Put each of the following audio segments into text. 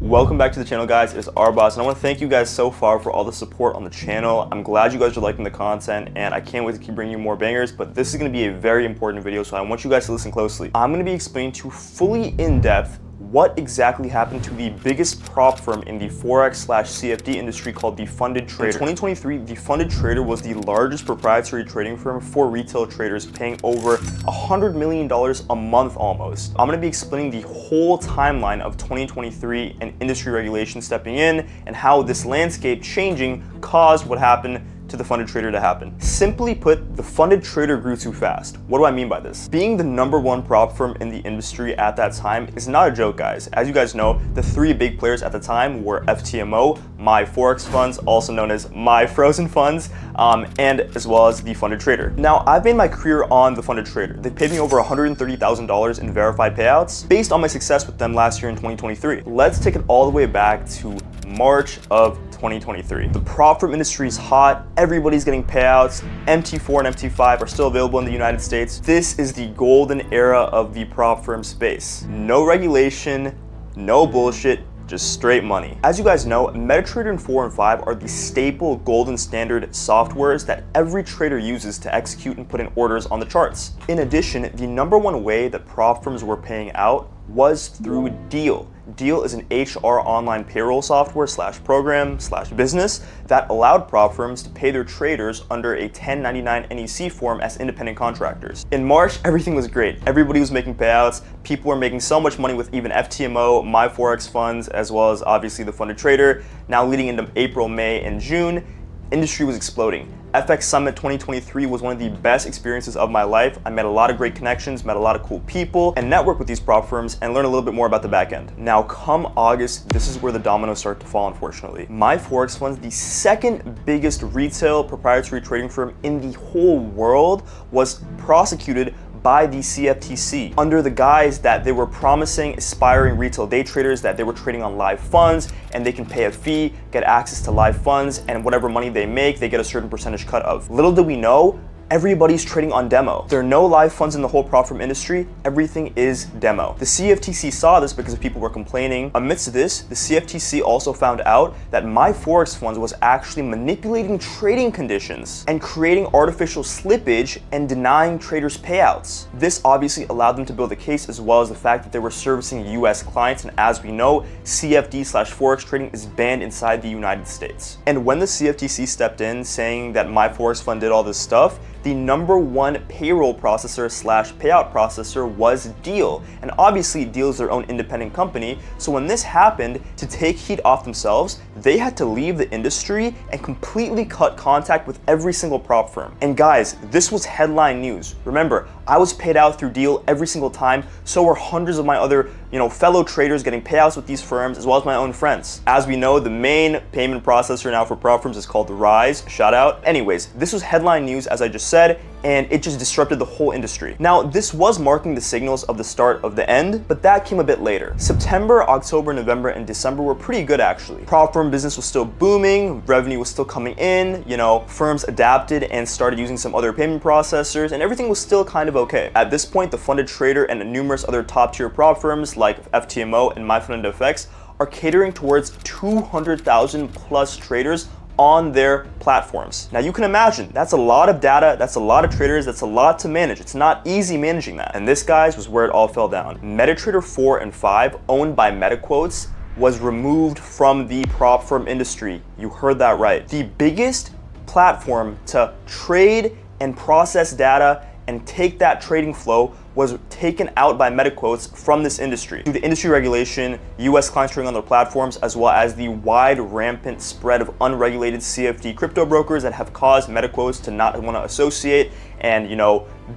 Welcome back to the channel, guys. It's our boss, and I want to thank you guys so far for all the support on the channel. I'm glad you guys are liking the content, and I can't wait to keep bringing you more bangers, but this is going to be a very important video, so I want you guys to listen closely. I'm going to be explaining to you fully in depth what exactly happened to the biggest prop firm in the Forex/CFD industry called the Funded Trader. In 2023, the Funded Trader was the largest proprietary trading firm for retail traders, paying over $100 million a month almost. I'm going to be explaining the whole timeline of 2023 and industry regulation stepping in and how this landscape changing caused what happened to the Funded Trader to happen. Simply put, the Funded Trader grew too fast. What do I mean by this? Being the #1 prop firm in the industry at that time is not a joke, guys. As you guys know, the three big players at the time were FTMO, My Forex Funds, also known as My Frozen Funds, and as well as the Funded Trader. Now, I've made my career on the Funded Trader. They paid me over $130,000 in verified payouts based on my success with them last year in 2023. Let's take it all the way back to March of 2023. The prop firm industry is hot. Everybody's getting payouts. MT4 and MT5 are still available in the United States. This is the golden era of the prop firm space. No regulation, no bullshit, just straight money. As you guys know, MetaTrader and 4 and 5 are the staple golden standard softwares that every trader uses to execute and put in orders on the charts. In addition, the #1 way that prop firms were paying out was through Deal. Deal is an HR online payroll software / business that allowed prop firms to pay their traders under a 1099 NEC form as independent contractors. In March, everything was great. Everybody was making payouts. People were making so much money with even FTMO, My Forex Funds, as well as obviously the Funded Trader. Now leading into April, May, and June, industry was exploding. FX Summit 2023 was one of the best experiences of my life. I met a lot of great connections, met a lot of cool people, and networked with these prop firms and learned a little bit more about the back end. Now, come August, this is where the dominoes start to fall, unfortunately. My Forex Funds, the second biggest retail proprietary trading firm in the whole world, was prosecuted by the CFTC under the guise that they were promising aspiring retail day traders that they were trading on live funds and they can pay a fee, get access to live funds, and whatever money they make, they get a certain percentage cut of. Little did we know, everybody's trading on demo. There are no live funds in the whole prop firm industry. Everything is demo. The CFTC saw this because people were complaining. Amidst this, the CFTC also found out that My Forex Funds was actually manipulating trading conditions and creating artificial slippage and denying traders payouts. This obviously allowed them to build a case, as well as the fact that they were servicing US clients, and as we know, CFD/Forex trading is banned inside the United States. And when the CFTC stepped in saying that My Forex Fund did all this stuff, the #1 payroll processor / payout processor was Deal. And obviously Deal is their own independent company. So when this happened, to take heat off themselves, they had to leave the industry and completely cut contact with every single prop firm. And guys, this was headline news. Remember, I was paid out through Deal every single time. So were hundreds of my other fellow traders getting payouts with these firms, as well as my own friends. As we know, the main payment processor now for prop firms is called Rise. Shout out. Anyways, this was headline news, as I just said, and it just disrupted the whole industry. Now, this was marking the signals of the start of the end, but that came a bit later. September, October, November, and December were pretty good, actually. Prop firm business was still booming, revenue was still coming in, firms adapted and started using some other payment processors, and everything was still kind of okay. At this point, the Funded Trader and numerous other top-tier prop firms like FTMO and MyFundedFX are catering towards 200,000 plus traders on their platforms. Now you can imagine, that's a lot of data, that's a lot of traders, that's a lot to manage. It's not easy managing that. And this, guys, was where it all fell down. MetaTrader 4 and 5, owned by MetaQuotes, was removed from the prop firm industry. You heard that right. The biggest platform to trade and process data and take that trading flow was taken out by MetaQuotes from this industry. Due to industry regulation, US clients trading on their platforms, as well as the wide rampant spread of unregulated CFD crypto brokers that have caused MetaQuotes to not want to associate and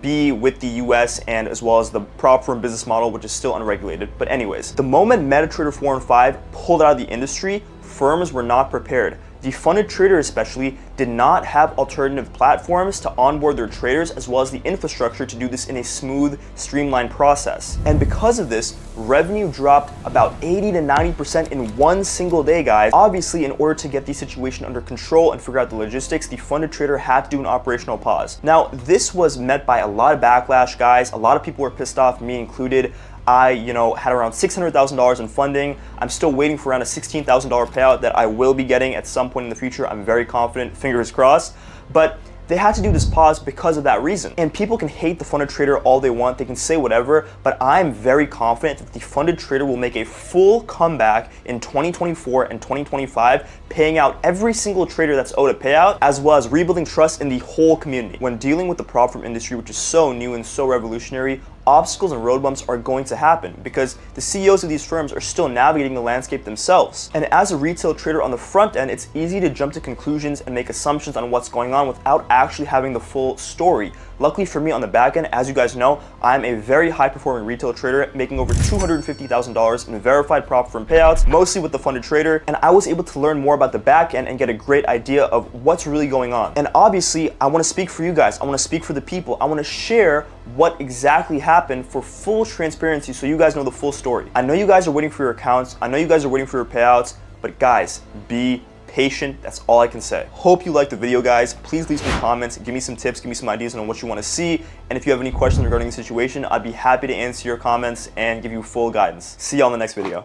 be with the US, and as well as the prop firm business model, which is still unregulated. But anyways, the moment MetaTrader 4 and 5 pulled out of the industry, firms were not prepared. The Funded Trader especially did not have alternative platforms to onboard their traders, as well as the infrastructure to do this in a smooth, streamlined process. And because of this, revenue dropped about 80 to 90% in one single day, guys. Obviously, in order to get the situation under control and figure out the logistics, the Funded Trader had to do an operational pause. Now, this was met by a lot of backlash, guys. A lot of people were pissed off, me included. I, had around $600,000 in funding. I'm still waiting for around a $16,000 payout that I will be getting at some point in the future. I'm very confident, fingers crossed. But they had to do this pause because of that reason. And people can hate the funded trader all they want, they can say whatever, but I'm very confident that the funded trader will make a full comeback in 2024 and 2025, paying out every single trader that's owed a payout, as well as rebuilding trust in the whole community. When dealing with the prop firm industry, which is so new and so revolutionary, obstacles and road bumps are going to happen because the CEOs of these firms are still navigating the landscape themselves. And as a retail trader on the front end, it's easy to jump to conclusions and make assumptions on what's going on without actually having the full story. Luckily for me on the back end, as you guys know, I'm a very high performing retail trader making over $250,000 in verified prop firm payouts, mostly with the funded trader, and I was able to learn more about the back end and get a great idea of what's really going on. And obviously, I want to speak for you guys. I want to speak for the people. I want to share what exactly happened for full transparency so you guys know the full story. I know you guys are waiting for your accounts. I know you guys are waiting for your payouts, but guys, be patient. That's all I can say. Hope you liked the video, guys. Please leave some comments, give me some tips, give me some ideas on what you want to see. And if you have any questions regarding the situation, I'd be happy to answer your comments and give you full guidance. See you on the next video.